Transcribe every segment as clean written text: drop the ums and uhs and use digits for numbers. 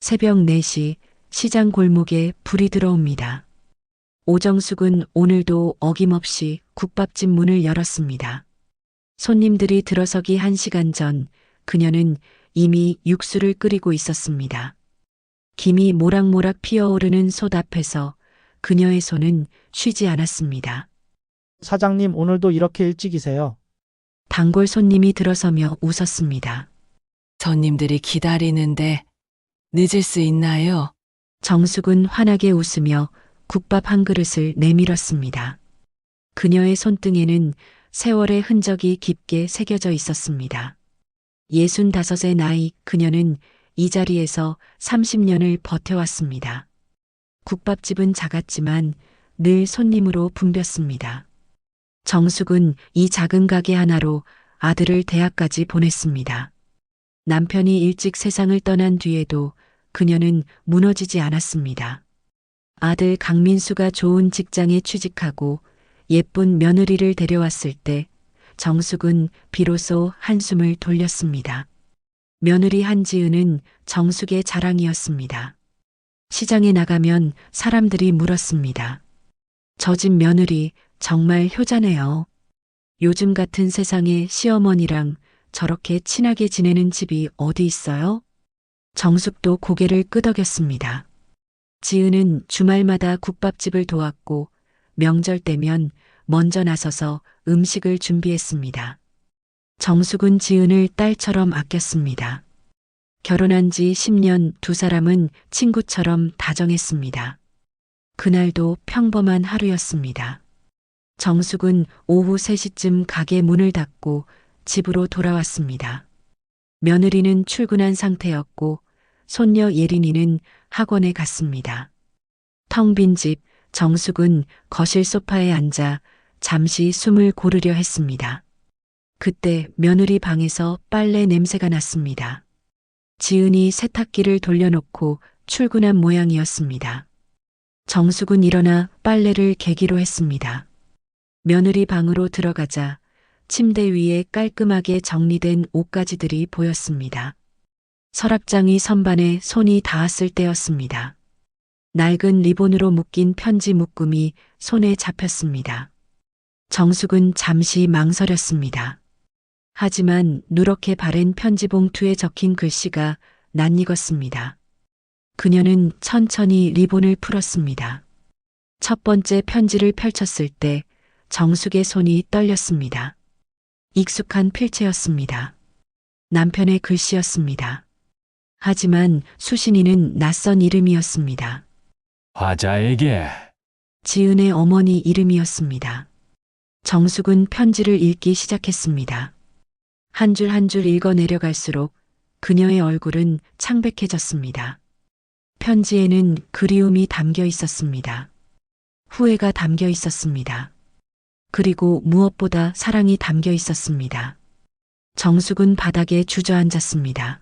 새벽 4시 시장 골목에 불이 들어옵니다. 오정숙은 오늘도 어김없이 국밥집 문을 열었습니다. 손님들이 들어서기 1시간 전 그녀는 이미 육수를 끓이고 있었습니다. 김이 모락모락 피어오르는 솥 앞에서 그녀의 손은 쉬지 않았습니다. 사장님, 오늘도 이렇게 일찍이세요? 단골 손님이 들어서며 웃었습니다. 손님들이 기다리는데 늦을 수 있나요? 정숙은 환하게 웃으며 국밥 한 그릇을 내밀었습니다. 그녀의 손등에는 세월의 흔적이 깊게 새겨져 있었습니다. 65의 나이 그녀는 이 자리에서 30년을 버텨왔습니다. 국밥집은 작았지만 늘 손님으로 붐볐습니다. 정숙은 이 작은 가게 하나로 아들을 대학까지 보냈습니다. 남편이 일찍 세상을 떠난 뒤에도 그녀는 무너지지 않았습니다. 아들 강민수가 좋은 직장에 취직하고 예쁜 며느리를 데려왔을 때 정숙은 비로소 한숨을 돌렸습니다. 며느리 한지은은 정숙의 자랑이었습니다. 시장에 나가면 사람들이 물었습니다. 저 집 며느리 정말 효자네요. 요즘 같은 세상에 시어머니랑 저렇게 친하게 지내는 집이 어디 있어요? 정숙도 고개를 끄덕였습니다. 지은은 주말마다 국밥집을 도왔고 명절 때면 먼저 나서서 음식을 준비했습니다. 정숙은 지은을 딸처럼 아꼈습니다. 결혼한 지 10년 두 사람은 친구처럼 다정했습니다. 그날도 평범한 하루였습니다. 정숙은 오후 3시쯤 가게 문을 닫고 집으로 돌아왔습니다. 며느리는 출근한 상태였고 손녀 예린이는 학원에 갔습니다. 텅 빈 집, 정숙은 거실 소파에 앉아 잠시 숨을 고르려 했습니다. 그때 며느리 방에서 빨래 냄새가 났습니다. 지은이 세탁기를 돌려놓고 출근한 모양이었습니다. 정숙은 일어나 빨래를 개기로 했습니다. 며느리 방으로 들어가자 침대 위에 깔끔하게 정리된 옷가지들이 보였습니다. 서랍장이 선반에 손이 닿았을 때였습니다. 낡은 리본으로 묶인 편지 묶음이 손에 잡혔습니다. 정숙은 잠시 망설였습니다. 하지만 누렇게 바랜 편지 봉투에 적힌 글씨가 낯익었습니다. 그녀는 천천히 리본을 풀었습니다. 첫 번째 편지를 펼쳤을 때 정숙의 손이 떨렸습니다. 익숙한 필체였습니다. 남편의 글씨였습니다. 하지만 수신이는 낯선 이름이었습니다. 화자에게. 지은의 어머니 이름이었습니다. 정숙은 편지를 읽기 시작했습니다. 한 줄 한 줄 읽어 내려갈수록 그녀의 얼굴은 창백해졌습니다. 편지에는 그리움이 담겨 있었습니다. 후회가 담겨 있었습니다. 그리고 무엇보다 사랑이 담겨 있었습니다. 정숙은 바닥에 주저앉았습니다.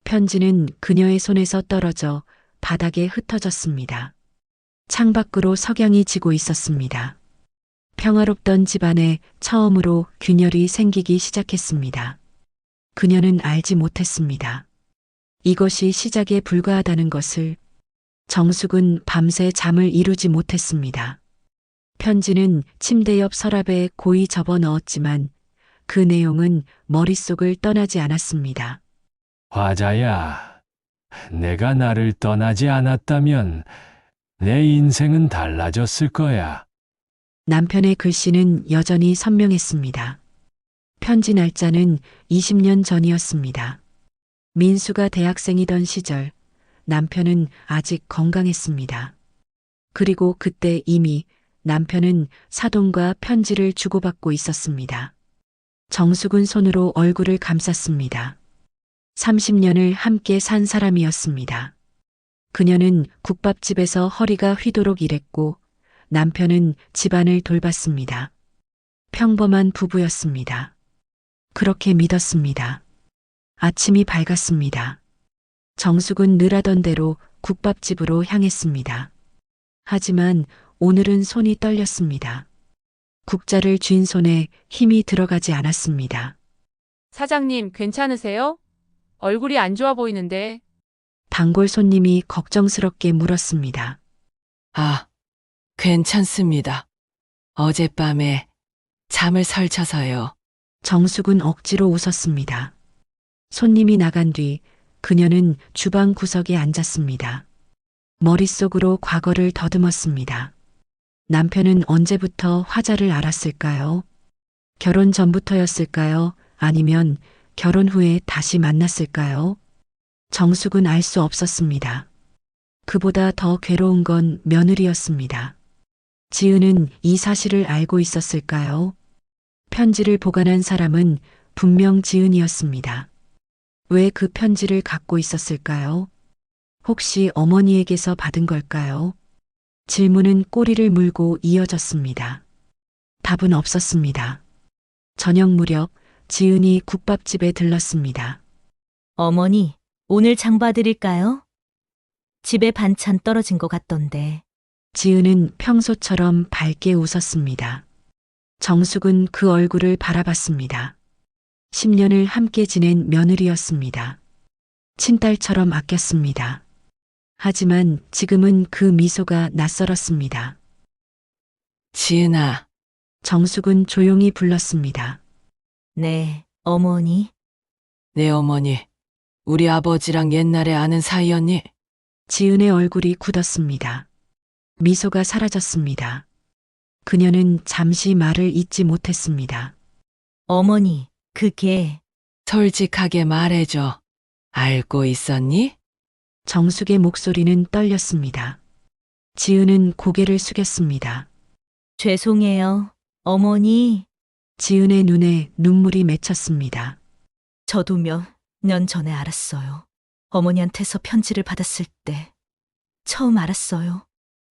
편지는 그녀의 손에서 떨어져 바닥에 흩어졌습니다. 창밖으로 석양이 지고 있었습니다. 평화롭던 집안에 처음으로 균열이 생기기 시작했습니다. 그녀는 알지 못했습니다. 이것이 시작에 불과하다는 것을. 정숙은 밤새 잠을 이루지 못했습니다. 편지는 침대 옆 서랍에 고이 접어 넣었지만 그 내용은 머릿속을 떠나지 않았습니다. 화자야, 내가 나를 떠나지 않았다면 내 인생은 달라졌을 거야. 남편의 글씨는 여전히 선명했습니다. 편지 날짜는 20년 전이었습니다. 민수가 대학생이던 시절 남편은 아직 건강했습니다. 그리고 그때 이미 남편은 사돈과 편지를 주고받고 있었습니다. 정숙은 손으로 얼굴을 감쌌습니다. 30년을 함께 산 사람이었습니다. 그녀는 국밥집에서 허리가 휘도록 일했고 남편은 집안을 돌봤습니다. 평범한 부부였습니다. 그렇게 믿었습니다. 아침이 밝았습니다. 정숙은 늘 하던 대로 국밥집으로 향했습니다. 하지만 오늘은 손이 떨렸습니다. 국자를 쥔 손에 힘이 들어가지 않았습니다. 사장님, 괜찮으세요? 얼굴이 안 좋아 보이는데. 단골 손님이 걱정스럽게 물었습니다. 아, 괜찮습니다. 어젯밤에 잠을 설쳐서요. 정숙은 억지로 웃었습니다. 손님이 나간 뒤 그녀는 주방 구석에 앉았습니다. 머릿속으로 과거를 더듬었습니다. 남편은 언제부터 화자를 알았을까요? 결혼 전부터였을까요? 아니면 결혼 후에 다시 만났을까요? 정숙은 알 수 없었습니다. 그보다 더 괴로운 건 며느리였습니다. 지은은 이 사실을 알고 있었을까요? 편지를 보관한 사람은 분명 지은이었습니다. 왜 그 편지를 갖고 있었을까요? 혹시 어머니에게서 받은 걸까요? 질문은 꼬리를 물고 이어졌습니다. 답은 없었습니다. 저녁 무렵 지은이 국밥집에 들렀습니다. 어머니, 오늘 장 봐드릴까요? 집에 반찬 떨어진 것 같던데. 지은은 평소처럼 밝게 웃었습니다. 정숙은 그 얼굴을 바라봤습니다. 10년을 함께 지낸 며느리였습니다. 친딸처럼 아꼈습니다. 하지만 지금은 그 미소가 낯설었습니다. 지은아, 정숙은 조용히 불렀습니다. 네, 어머니. 내 어머니, 우리 아버지랑 옛날에 아는 사이였니? 지은의 얼굴이 굳었습니다. 미소가 사라졌습니다. 그녀는 잠시 말을 잇지 못했습니다. 어머니, 그게 솔직하게 말해줘. 알고 있었니? 정숙의 목소리는 떨렸습니다. 지은은 고개를 숙였습니다. 죄송해요. 어머니, 지은의 눈에 눈물이 맺혔습니다. 저도 몇 년 전에 알았어요. 어머니한테서 편지를 받았을 때 처음 알았어요.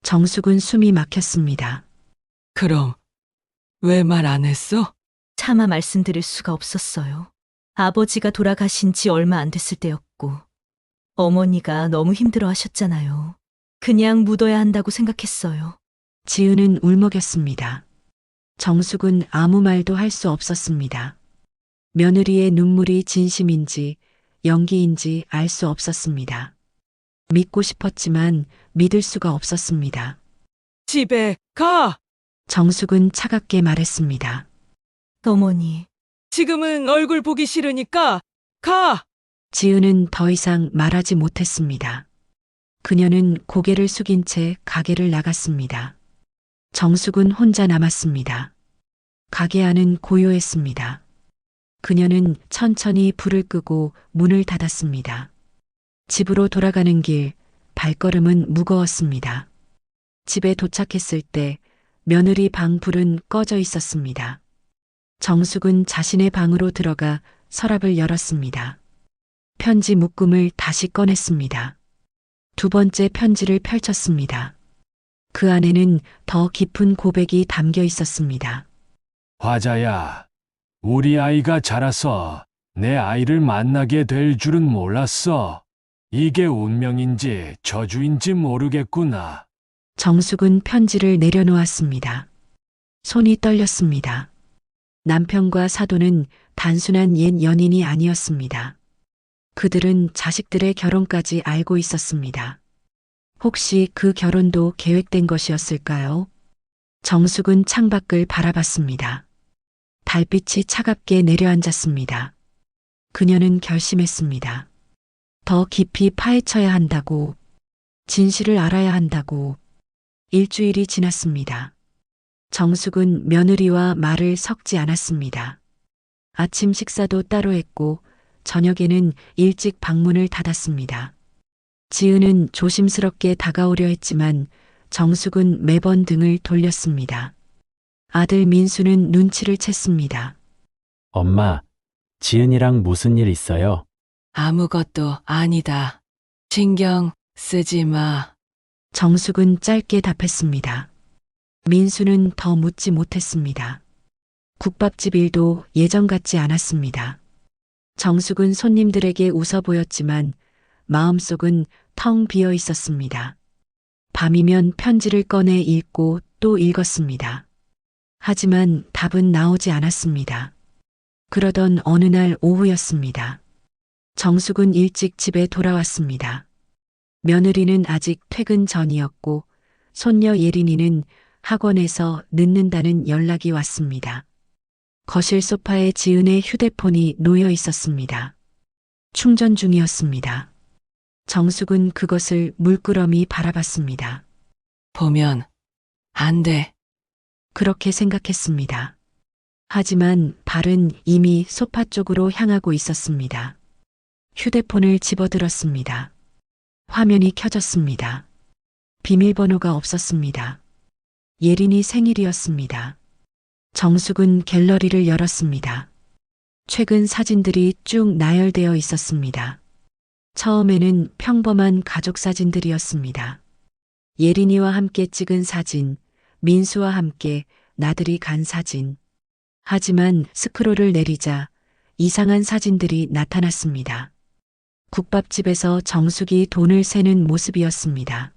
정숙은 숨이 막혔습니다. 그럼 왜 말 안 했어? 차마 말씀드릴 수가 없었어요. 아버지가 돌아가신 지 얼마 안 됐을 때였고 어머니가 너무 힘들어 하셨잖아요. 그냥 묻어야 한다고 생각했어요. 지은은 울먹였습니다. 정숙은 아무 말도 할 수 없었습니다. 며느리의 눈물이 진심인지 연기인지 알 수 없었습니다. 믿고 싶었지만 믿을 수가 없었습니다. 집에 가! 정숙은 차갑게 말했습니다. 어머니, 지금은 얼굴 보기 싫으니까 가! 지은은 더 이상 말하지 못했습니다. 그녀는 고개를 숙인 채 가게를 나갔습니다. 정숙은 혼자 남았습니다. 가게 안은 고요했습니다. 그녀는 천천히 불을 끄고 문을 닫았습니다. 집으로 돌아가는 길, 발걸음은 무거웠습니다. 집에 도착했을 때 며느리 방 불은 꺼져 있었습니다. 정숙은 자신의 방으로 들어가 서랍을 열었습니다. 편지 묶음을 다시 꺼냈습니다. 두 번째 편지를 펼쳤습니다. 그 안에는 더 깊은 고백이 담겨 있었습니다. 화자야, 우리 아이가 자라서 내 아이를 만나게 될 줄은 몰랐어. 이게 운명인지 저주인지 모르겠구나. 정숙은 편지를 내려놓았습니다. 손이 떨렸습니다. 남편과 사돈은 단순한 옛 연인이 아니었습니다. 그들은 자식들의 결혼까지 알고 있었습니다. 혹시 그 결혼도 계획된 것이었을까요? 정숙은 창밖을 바라봤습니다. 달빛이 차갑게 내려앉았습니다. 그녀는 결심했습니다. 더 깊이 파헤쳐야 한다고, 진실을 알아야 한다고. 일주일이 지났습니다. 정숙은 며느리와 말을 섞지 않았습니다. 아침 식사도 따로 했고 저녁에는 일찍 방문을 닫았습니다. 지은은 조심스럽게 다가오려 했지만 정숙은 매번 등을 돌렸습니다. 아들 민수는 눈치를 챘습니다. 엄마, 지은이랑 무슨 일 있어요? 아무것도 아니다. 신경 쓰지 마. 정숙은 짧게 답했습니다. 민수는 더 묻지 못했습니다. 국밥집 일도 예전 같지 않았습니다. 정숙은 손님들에게 웃어 보였지만 마음속은 텅 비어 있었습니다. 밤이면 편지를 꺼내 읽고 또 읽었습니다. 하지만 답은 나오지 않았습니다. 그러던 어느 날 오후였습니다. 정숙은 일찍 집에 돌아왔습니다. 며느리는 아직 퇴근 전이었고 손녀 예린이는 학원에서 늦는다는 연락이 왔습니다. 거실 소파에 지은의 휴대폰이 놓여 있었습니다. 충전 중이었습니다. 정숙은 그것을 물끄러미 바라봤습니다. 보면 안 돼. 그렇게 생각했습니다. 하지만 발은 이미 소파 쪽으로 향하고 있었습니다. 휴대폰을 집어들었습니다. 화면이 켜졌습니다. 비밀번호가 없었습니다. 예린이 생일이었습니다. 정숙은 갤러리를 열었습니다. 최근 사진들이 쭉 나열되어 있었습니다. 처음에는 평범한 가족 사진들이었습니다. 예린이와 함께 찍은 사진, 민수와 함께 나들이 간 사진. 하지만 스크롤을 내리자 이상한 사진들이 나타났습니다. 국밥집에서 정숙이 돈을 세는 모습이었습니다.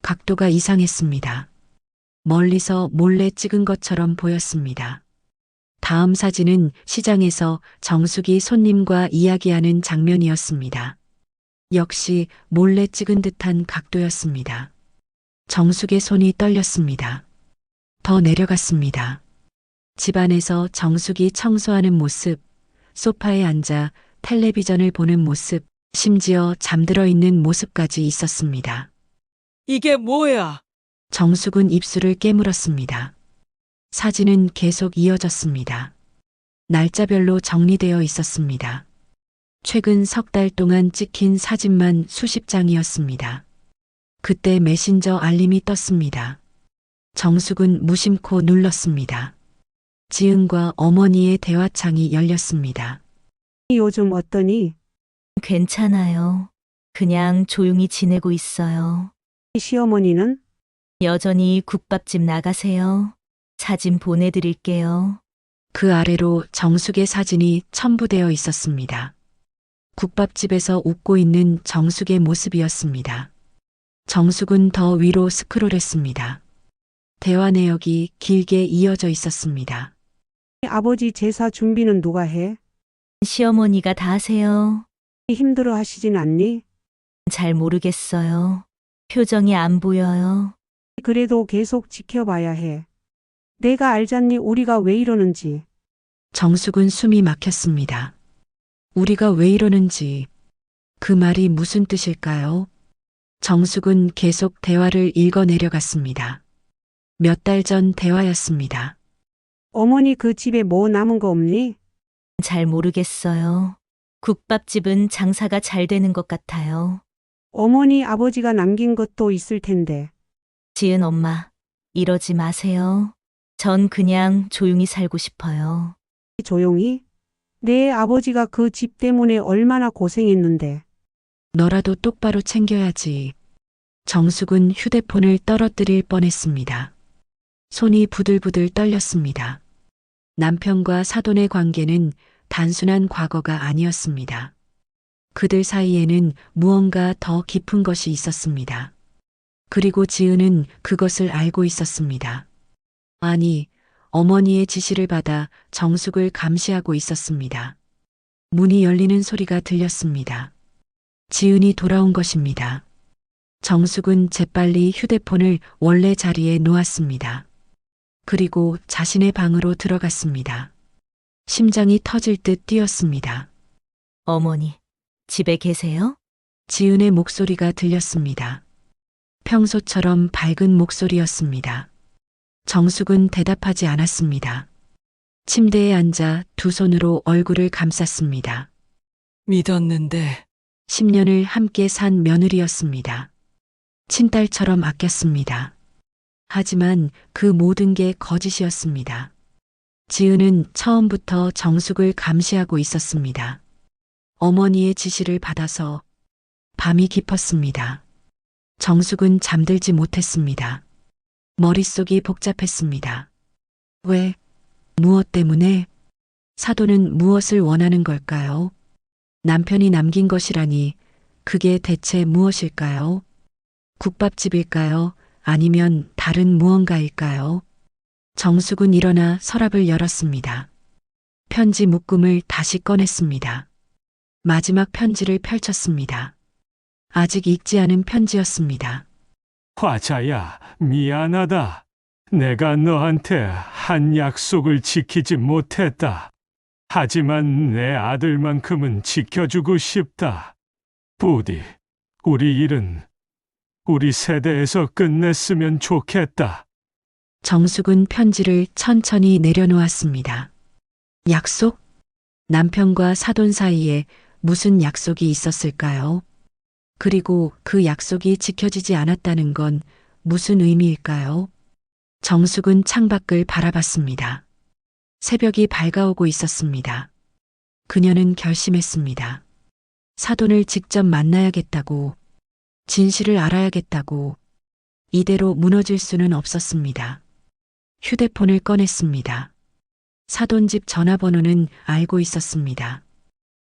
각도가 이상했습니다. 멀리서 몰래 찍은 것처럼 보였습니다. 다음 사진은 시장에서 정숙이 손님과 이야기하는 장면이었습니다. 역시 몰래 찍은 듯한 각도였습니다. 정숙의 손이 떨렸습니다. 더 내려갔습니다. 집안에서 정숙이 청소하는 모습, 소파에 앉아 텔레비전을 보는 모습, 심지어 잠들어 있는 모습까지 있었습니다. 이게 뭐야? 정숙은 입술을 깨물었습니다. 사진은 계속 이어졌습니다. 날짜별로 정리되어 있었습니다. 최근 석 달 동안 찍힌 사진만 수십 장이었습니다. 그때 메신저 알림이 떴습니다. 정숙은 무심코 눌렀습니다. 지은과 어머니의 대화창이 열렸습니다. 요즘 어떠니? 괜찮아요. 그냥 조용히 지내고 있어요. 시어머니는? 여전히 국밥집 나가세요. 사진 보내드릴게요. 그 아래로 정숙의 사진이 첨부되어 있었습니다. 국밥집에서 웃고 있는 정숙의 모습이었습니다. 정숙은 더 위로 스크롤했습니다. 대화 내역이 길게 이어져 있었습니다. 아버지 제사 준비는 누가 해? 시어머니가 다 하세요. 힘들어 하시진 않니? 잘 모르겠어요. 표정이 안 보여요. 그래도 계속 지켜봐야 해. 내가 알잖니 우리가 왜 이러는지. 정숙은 숨이 막혔습니다. 우리가 왜 이러는지 그 말이 무슨 뜻일까요? 정숙은 계속 대화를 읽어 내려갔습니다. 몇 달 전 대화였습니다. 어머니 그 집에 뭐 남은 거 없니? 잘 모르겠어요. 국밥집은 장사가 잘 되는 것 같아요. 어머니 아버지가 남긴 것도 있을 텐데. 지은 엄마, 이러지 마세요. 전 그냥 조용히 살고 싶어요. 조용히? 내 아버지가 그 집 때문에 얼마나 고생했는데. 너라도 똑바로 챙겨야지. 정숙은 휴대폰을 떨어뜨릴 뻔했습니다. 손이 부들부들 떨렸습니다. 남편과 사돈의 관계는 단순한 과거가 아니었습니다. 그들 사이에는 무언가 더 깊은 것이 있었습니다. 그리고 지은은 그것을 알고 있었습니다. 아니, 어머니의 지시를 받아 정숙을 감시하고 있었습니다. 문이 열리는 소리가 들렸습니다. 지은이 돌아온 것입니다. 정숙은 재빨리 휴대폰을 원래 자리에 놓았습니다. 그리고 자신의 방으로 들어갔습니다. 심장이 터질 듯 뛰었습니다. 어머니, 집에 계세요? 지은의 목소리가 들렸습니다. 평소처럼 밝은 목소리였습니다. 정숙은 대답하지 않았습니다. 침대에 앉아 두 손으로 얼굴을 감쌌습니다. 믿었는데 10년을 함께 산 며느리였습니다. 친딸처럼 아꼈습니다. 하지만 그 모든 게 거짓이었습니다. 지은은 처음부터 정숙을 감시하고 있었습니다. 어머니의 지시를 받아서 밤이 깊었습니다. 정숙은 잠들지 못했습니다. 머릿속이 복잡했습니다. 왜? 무엇 때문에? 사돈은 무엇을 원하는 걸까요? 남편이 남긴 것이라니 그게 대체 무엇일까요? 국밥집일까요? 아니면 다른 무언가일까요? 정숙은 일어나 서랍을 열었습니다. 편지 묶음을 다시 꺼냈습니다. 마지막 편지를 펼쳤습니다. 아직 읽지 않은 편지였습니다. 화자야, 미안하다. 내가 너한테 한 약속을 지키지 못했다. 하지만 내 아들만큼은 지켜주고 싶다. 부디 우리 일은 우리 세대에서 끝냈으면 좋겠다. 정숙은 편지를 천천히 내려놓았습니다. 약속? 남편과 사돈 사이에 무슨 약속이 있었을까요? 그리고 그 약속이 지켜지지 않았다는 건 무슨 의미일까요? 정숙은 창밖을 바라봤습니다. 새벽이 밝아오고 있었습니다. 그녀는 결심했습니다. 사돈을 직접 만나야겠다고, 진실을 알아야겠다고, 이대로 무너질 수는 없었습니다. 휴대폰을 꺼냈습니다. 사돈 집 전화번호는 알고 있었습니다.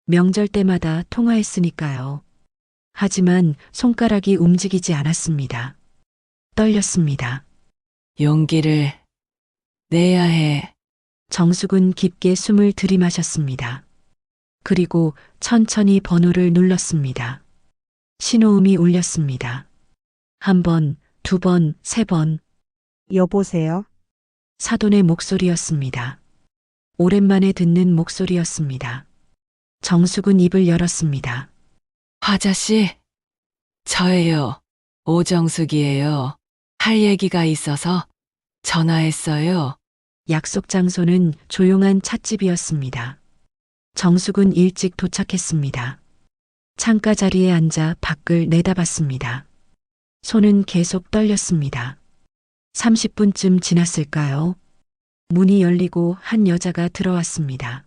명절 때마다 통화했으니까요. 하지만 손가락이 움직이지 않았습니다. 떨렸습니다. 용기를 내야 해. 정숙은 깊게 숨을 들이마셨습니다. 그리고 천천히 번호를 눌렀습니다. 신호음이 울렸습니다. 한 번, 두 번, 세 번. 여보세요? 사돈의 목소리였습니다. 오랜만에 듣는 목소리였습니다. 정숙은 입을 열었습니다. 화자씨, 저예요. 오정숙이에요. 할 얘기가 있어서 전화했어요. 약속 장소는 조용한 찻집이었습니다. 정숙은 일찍 도착했습니다. 창가 자리에 앉아 밖을 내다봤습니다. 손은 계속 떨렸습니다. 30분쯤 지났을까요? 문이 열리고 한 여자가 들어왔습니다.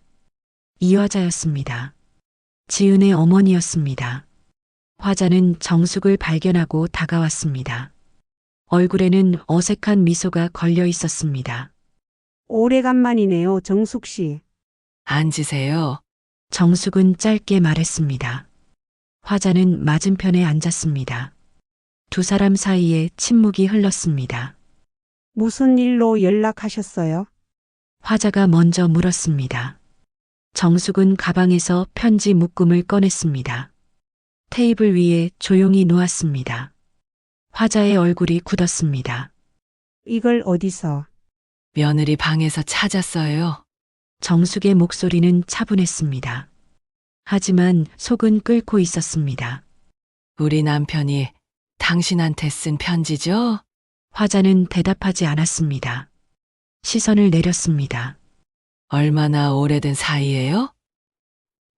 이화자였습니다. 지은의 어머니였습니다. 화자는 정숙을 발견하고 다가왔습니다. 얼굴에는 어색한 미소가 걸려 있었습니다. 오래간만이네요, 정숙 씨. 앉으세요. 정숙은 짧게 말했습니다. 화자는 맞은편에 앉았습니다. 두 사람 사이에 침묵이 흘렀습니다. 무슨 일로 연락하셨어요? 화자가 먼저 물었습니다. 정숙은 가방에서 편지 묶음을 꺼냈습니다. 테이블 위에 조용히 놓았습니다. 화자의 얼굴이 굳었습니다. 이걸 어디서? 며느리 방에서 찾았어요. 정숙의 목소리는 차분했습니다. 하지만 속은 끓고 있었습니다. 우리 남편이 당신한테 쓴 편지죠? 화자는 대답하지 않았습니다. 시선을 내렸습니다. 얼마나 오래된 사이예요?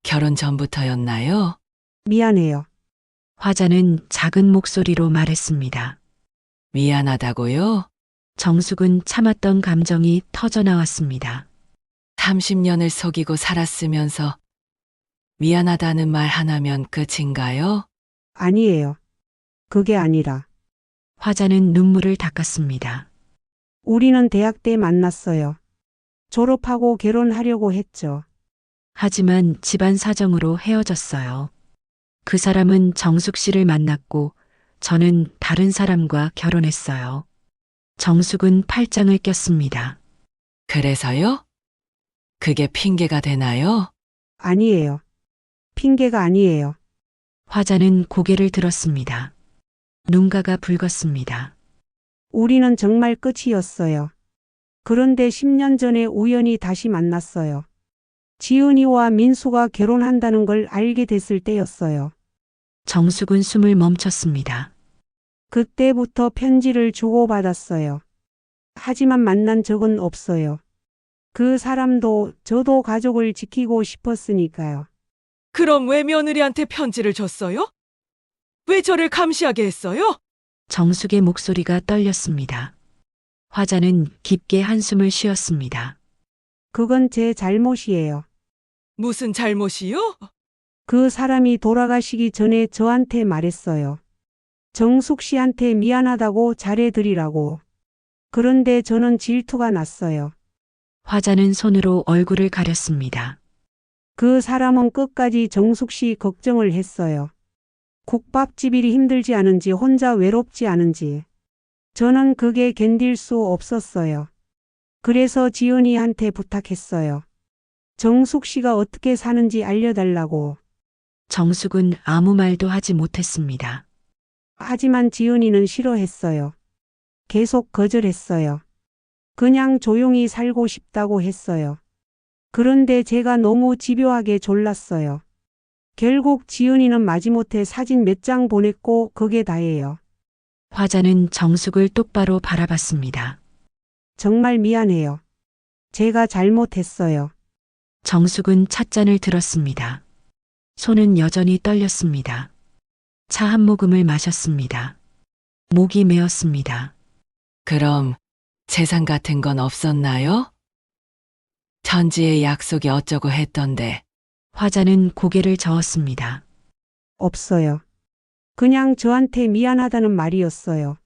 결혼 전부터였나요? 미안해요. 화자는 작은 목소리로 말했습니다. 미안하다고요? 정숙은 참았던 감정이 터져 나왔습니다. 30년을 속이고 살았으면서 미안하다는 말 하나면 끝인가요? 아니에요. 그게 아니라 화자는 눈물을 닦았습니다. 우리는 대학 때 만났어요. 졸업하고 결혼하려고 했죠. 하지만 집안 사정으로 헤어졌어요. 그 사람은 정숙 씨를 만났고 저는 다른 사람과 결혼했어요. 정숙은 팔짱을 꼈습니다. 그래서요? 그게 핑계가 되나요? 아니에요. 핑계가 아니에요. 화자는 고개를 들었습니다. 눈가가 붉었습니다. 우리는 정말 끝이었어요. 그런데 10년 전에 우연히 다시 만났어요. 지은이와 민수가 결혼한다는 걸 알게 됐을 때였어요. 정숙은 숨을 멈췄습니다. 그때부터 편지를 주고받았어요. 하지만 만난 적은 없어요. 그 사람도 저도 가족을 지키고 싶었으니까요. 그럼 왜 며느리한테 편지를 줬어요? 왜 저를 감시하게 했어요? 정숙의 목소리가 떨렸습니다. 화자는 깊게 한숨을 쉬었습니다. 그건 제 잘못이에요. 무슨 잘못이요? 그 사람이 돌아가시기 전에 저한테 말했어요. 정숙 씨한테 미안하다고 잘해드리라고. 그런데 저는 질투가 났어요. 화자는 손으로 얼굴을 가렸습니다. 그 사람은 끝까지 정숙 씨 걱정을 했어요. 국밥집 일이 힘들지 않은지 혼자 외롭지 않은지. 저는 그게 견딜 수 없었어요. 그래서 지은이한테 부탁했어요. 정숙 씨가 어떻게 사는지 알려달라고. 정숙은 아무 말도 하지 못했습니다. 하지만 지은이는 싫어했어요. 계속 거절했어요. 그냥 조용히 살고 싶다고 했어요. 그런데 제가 너무 집요하게 졸랐어요. 결국 지은이는 마지못해 사진 몇 장 보냈고 그게 다예요. 화자는 정숙을 똑바로 바라봤습니다. 정말 미안해요. 제가 잘못했어요. 정숙은 찻잔을 들었습니다. 손은 여전히 떨렸습니다. 차 한 모금을 마셨습니다. 목이 메었습니다. 그럼 재산 같은 건 없었나요? 천지의 약속이 어쩌고 했던데. 화자는 고개를 저었습니다. 없어요. 그냥 저한테 미안하다는 말이었어요.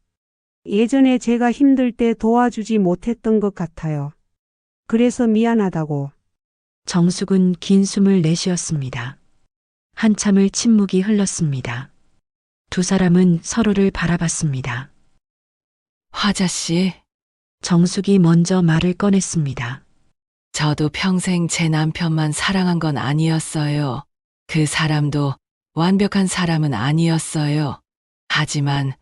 예전에 제가 힘들 때 도와주지 못했던 것 같아요. 그래서 미안하다고. 정숙은 긴 숨을 내쉬었습니다. 한참을 침묵이 흘렀습니다. 두 사람은 서로를 바라봤습니다. 화자 씨, 정숙이 먼저 말을 꺼냈습니다. 저도 평생 제 남편만 사랑한 건 아니었어요. 그 사람도 완벽한 사람은 아니었어요. 하지만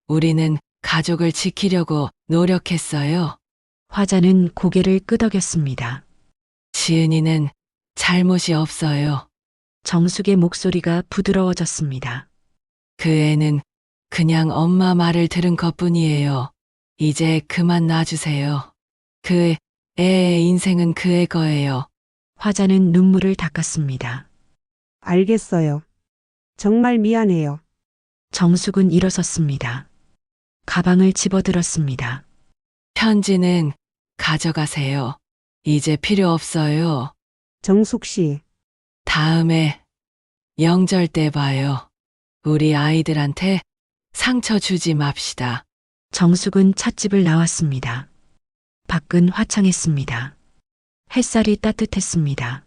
우리는 가족을 지키려고 노력했어요. 화자는 고개를 끄덕였습니다. 지은이는 잘못이 없어요. 정숙의 목소리가 부드러워졌습니다. 그 애는 그냥 엄마 말을 들은 것뿐이에요. 이제 그만 놔주세요. 그 애의 인생은 그 애 거예요. 화자는 눈물을 닦았습니다. 알겠어요. 정말 미안해요. 정숙은 일어섰습니다. 가방을 집어들었습니다. 편지는 가져가세요. 이제 필요 없어요. 정숙 씨, 다음에 명절 때 봐요. 우리 아이들한테 상처 주지 맙시다. 정숙은 찻집을 나왔습니다. 밖은 화창했습니다. 햇살이 따뜻했습니다.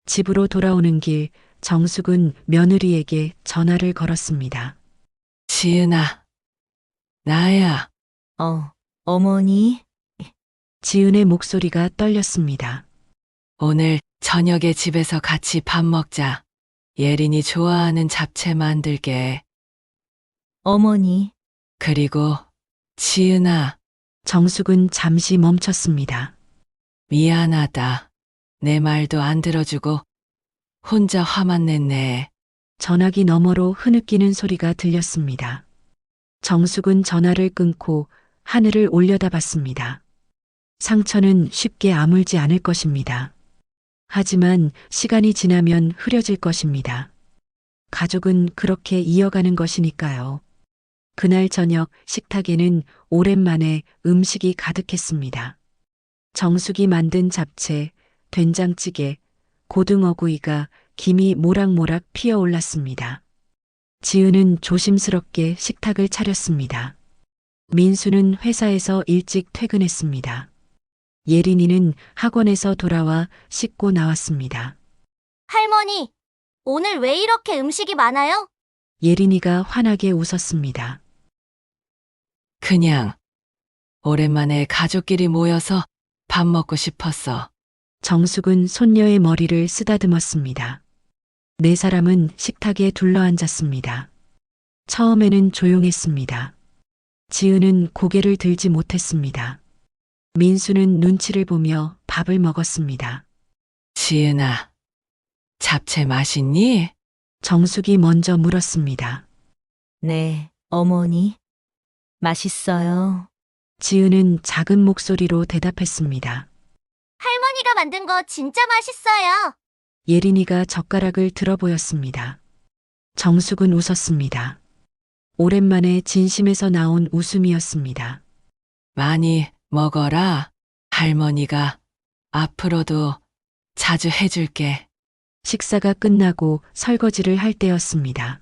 집으로 돌아오는 길 정숙은 며느리에게 전화를 걸었습니다. 지은아, 나야. 어머니, 지은의 목소리가 떨렸습니다. 오늘 저녁에 집에서 같이 밥 먹자. 예린이 좋아하는 잡채 만들게. 어머니, 그리고 지은아, 정숙은 잠시 멈췄습니다. 미안하다. 내 말도 안 들어주고 혼자 화만 냈네. 전화기 너머로 흐느끼는 소리가 들렸습니다. 정숙은 전화를 끊고 하늘을 올려다봤습니다. 상처는 쉽게 아물지 않을 것입니다. 하지만 시간이 지나면 흐려질 것입니다. 가족은 그렇게 이어가는 것이니까요. 그날 저녁 식탁에는 오랜만에 음식이 가득했습니다. 정숙이 만든 잡채, 된장찌개, 고등어구이가 김이 모락모락 피어올랐습니다. 지은은 조심스럽게 식탁을 차렸습니다. 민수는 회사에서 일찍 퇴근했습니다. 예린이는 학원에서 돌아와 씻고 나왔습니다. 할머니, 오늘 왜 이렇게 음식이 많아요? 예린이가 환하게 웃었습니다. 그냥 오랜만에 가족끼리 모여서 밥 먹고 싶었어. 정숙은 손녀의 머리를 쓰다듬었습니다. 네 사람은 식탁에 둘러앉았습니다. 처음에는 조용했습니다. 지은은 고개를 들지 못했습니다. 민수는 눈치를 보며 밥을 먹었습니다. 지은아, 잡채 맛있니? 정숙이 먼저 물었습니다. 네, 어머니. 맛있어요. 지은은 작은 목소리로 대답했습니다. 할머니가 만든 거 진짜 맛있어요. 예린이가 젓가락을 들어 보였습니다. 정숙은 웃었습니다. 오랜만에 진심에서 나온 웃음이었습니다. 많이 먹어라. 할머니가 앞으로도 자주 해줄게. 식사가 끝나고 설거지를 할 때였습니다.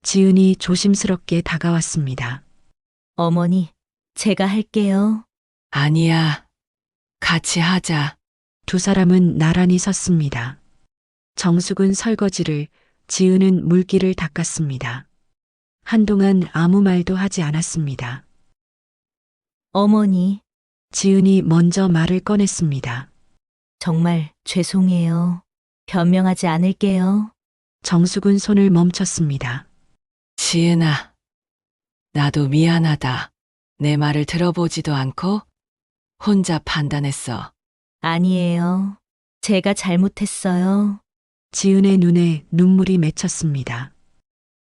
지은이 조심스럽게 다가왔습니다. 어머니, 제가 할게요. 아니야. 같이 하자. 두 사람은 나란히 섰습니다. 정숙은 설거지를, 지은은 물기를 닦았습니다. 한동안 아무 말도 하지 않았습니다. 어머니, 지은이 먼저 말을 꺼냈습니다. 정말 죄송해요. 변명하지 않을게요. 정숙은 손을 멈췄습니다. 지은아, 나도 미안하다. 내 말을 들어보지도 않고 혼자 판단했어. 아니에요. 제가 잘못했어요. 지은의 눈에 눈물이 맺혔습니다.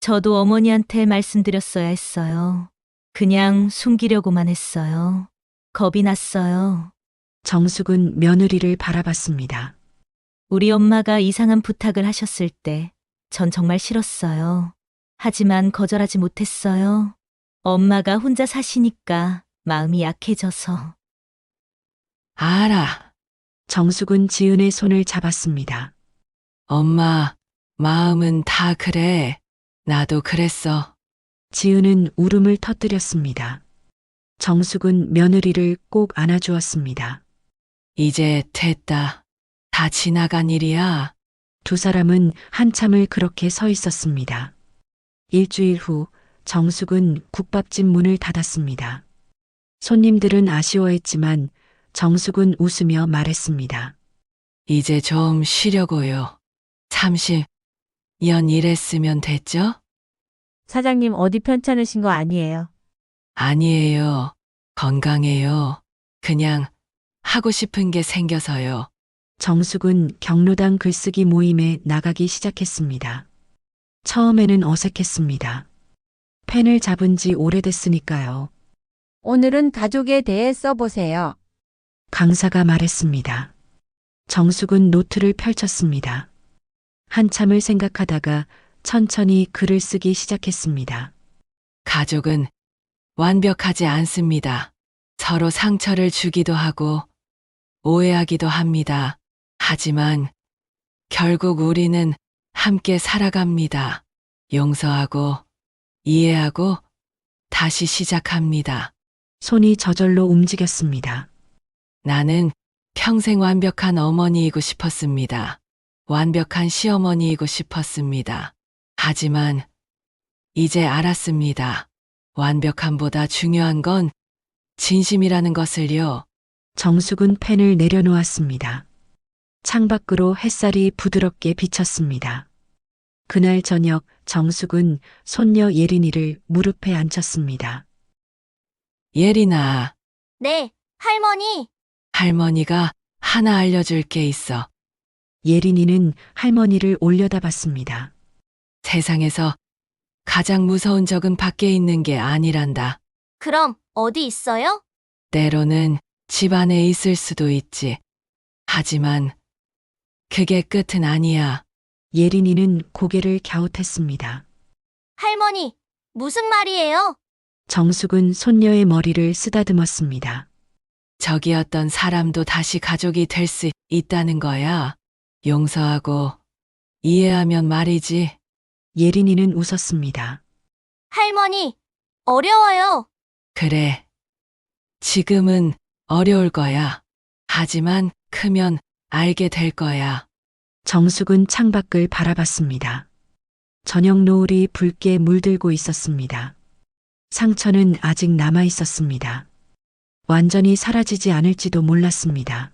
저도 어머니한테 말씀드렸어야 했어요. 그냥 숨기려고만 했어요. 겁이 났어요. 정숙은 며느리를 바라봤습니다. 우리 엄마가 이상한 부탁을 하셨을 때 전 정말 싫었어요. 하지만 거절하지 못했어요. 엄마가 혼자 사시니까 마음이 약해져서. 알아. 정숙은 지은의 손을 잡았습니다. 엄마, 마음은 다 그래. 나도 그랬어. 지은은 울음을 터뜨렸습니다. 정숙은 며느리를 꼭 안아주었습니다. 이제 됐다. 다 지나간 일이야. 두 사람은 한참을 그렇게 서 있었습니다. 일주일 후 정숙은 국밥집 문을 닫았습니다. 손님들은 아쉬워했지만 정숙은 웃으며 말했습니다. 이제 좀 쉬려고요. 30년 일했으면 됐죠? 사장님 어디 편찮으신 거 아니에요? 아니에요. 건강해요. 그냥 하고 싶은 게 생겨서요. 정숙은 경로당 글쓰기 모임에 나가기 시작했습니다. 처음에는 어색했습니다. 펜을 잡은 지 오래됐으니까요. 오늘은 가족에 대해 써보세요. 강사가 말했습니다. 정숙은 노트를 펼쳤습니다. 한참을 생각하다가 천천히 글을 쓰기 시작했습니다. 가족은 완벽하지 않습니다. 서로 상처를 주기도 하고 오해하기도 합니다. 하지만 결국 우리는 함께 살아갑니다. 용서하고 이해하고 다시 시작합니다. 손이 저절로 움직였습니다. 나는 평생 완벽한 어머니이고 싶었습니다. 완벽한 시어머니이고 싶었습니다. 하지만 이제 알았습니다. 완벽함보다 중요한 건 진심이라는 것을요. 정숙은 펜을 내려놓았습니다. 창밖으로 햇살이 부드럽게 비쳤습니다. 그날 저녁 정숙은 손녀 예린이를 무릎에 앉혔습니다. 예린아, 네, 할머니. 할머니가 하나 알려줄 게 있어. 예린이는 할머니를 올려다봤습니다. 세상에서 가장 무서운 적은 밖에 있는 게 아니란다. 그럼 어디 있어요? 때로는 집 안에 있을 수도 있지. 하지만 그게 끝은 아니야. 예린이는 고개를 갸웃했습니다. 할머니, 무슨 말이에요? 정숙은 손녀의 머리를 쓰다듬었습니다. 저기 어떤 사람도 다시 가족이 될 수 있다는 거야. 용서하고 이해하면 말이지. 예린이는 웃었습니다. 할머니, 어려워요. 그래. 지금은 어려울 거야. 하지만 크면 알게 될 거야. 정숙은 창밖을 바라봤습니다. 저녁 노을이 붉게 물들고 있었습니다. 상처는 아직 남아 있었습니다. 완전히 사라지지 않을지도 몰랐습니다.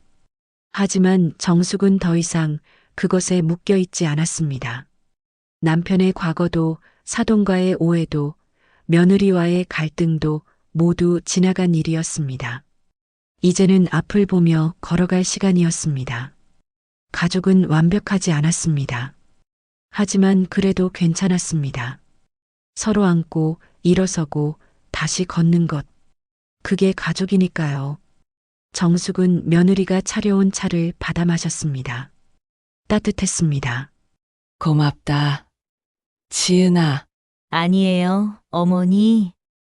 하지만 정숙은 더 이상 그것에 묶여 있지 않았습니다. 남편의 과거도 사돈과의 오해도 며느리와의 갈등도 모두 지나간 일이었습니다. 이제는 앞을 보며 걸어갈 시간이었습니다. 가족은 완벽하지 않았습니다. 하지만 그래도 괜찮았습니다. 서로 안고 일어서고 다시 걷는 것. 그게 가족이니까요. 정숙은 며느리가 차려온 차를 받아 마셨습니다. 따뜻했습니다. 고맙다. 지은아. 아니에요, 어머니.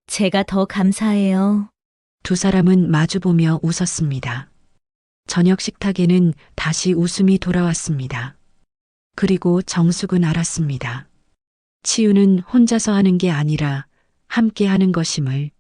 제가 더 감사해요. 두 사람은 마주보며 웃었습니다. 저녁 식탁에는 다시 웃음이 돌아왔습니다. 그리고 정숙은 알았습니다. 치유는 혼자서 하는 게 아니라 함께 하는 것임을.